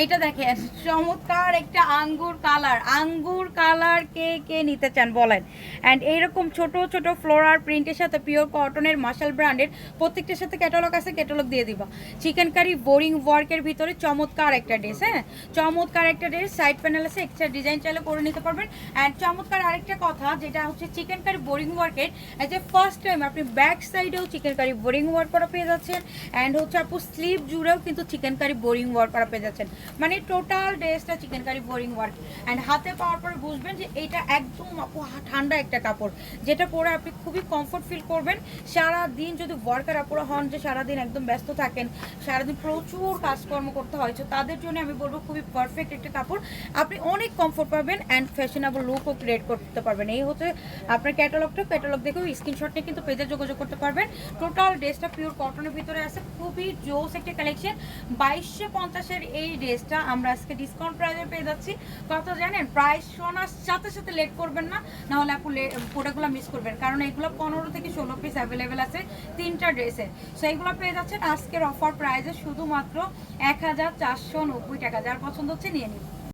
এটা দেখেন চমৎকার একটা আঙ্গুর কালার কে কে নিতে চান বলেন। অ্যান্ড এইরকম ছোট ছোট ফ্লোরার প্রিন্টের সাথে পিওর কটনের মার্শাল ব্র্যান্ডের প্রত্যেকটার সাথে ক্যাটালগ আছে, ক্যাটালগ দিয়ে দিবা। চিকেন কারি বোরিং ওয়ার্কের ভিতরে চমৎকার একটা ড্রেস, হ্যাঁ চমৎকার একটা ড্রেস। সাইড প্যানেল আছে, এক্সট্রা ডিজাইন চাইলে করে নিতে পারবেন। অ্যান্ড চমৎকার আরেকটা কথা যেটা হচ্ছে চিকেন কারি বোরিং ওয়ার্কের এজ এ ফার্স্ট টাইম আপনি ব্যাক সাইডেও চিকেন কারি বোরিং ওয়ার্ক করা পেয়ে যাচ্ছেন। অ্যান্ড হচ্ছে আপু স্লিভ জুড়েও কিন্তু চিকেন কারি বোরিং ওয়ার্ক করা পেয়ে যাচ্ছেন, মানে টোটাল ড্রেসটা chicken curry boring work. And হাতে পাওয়ার পরে বুঝবেন যে এটা একদম আপু ঠান্ডা একটা কাপড়, যেটা পরে আপনি খুবই কমফোর্ট ফিল করবেন। সারাদিন যদি ওয়ার্কার আপুরা হন যে সারাদিন একদম ব্যস্ত থাকেন, সারাদিন প্রচুর কাজকর্ম করতে হয়, তো তাদের জন্য আমি বলবো খুবই পারফেক্ট একটা কাপড়। আপনি অনেক কমফোর্ট পাবেন অ্যান্ড ফ্যাশনেবল লুকও ক্রিয়েট করতে পারবেন। এই হচ্ছে আপনার ক্যাটালগ দেখেও স্ক্রিনশট নিয়ে কিন্তু পেজে যোগাযোগ করতে পারবেন। টোটাল ড্রেসটা পিওর কটনের ভিতরে আছে, খুবই জোস একটা কালেকশন। 2250-এর এই ড্রেসটা আমরা আজকে ডিসকাউন্ট প্রাইসে পেয়ে যাচ্ছি। কত জানেন? প্রাইস শোনার সাথে সাথে লেট করবেন না, নাহলে আপু প্রোডাক্টগুলো মিস করবেন, কারণ এগুলো 15 থেকে 16 পিস অ্যাভেলেবেল আছে তিনটা ড্রেসে। সো এইগুলো পেয়ে যাচ্ছেন আজকের অফার প্রাইসে শুধুমাত্র 1490 টাকা। যার পছন্দ হচ্ছে নিয়ে নিন।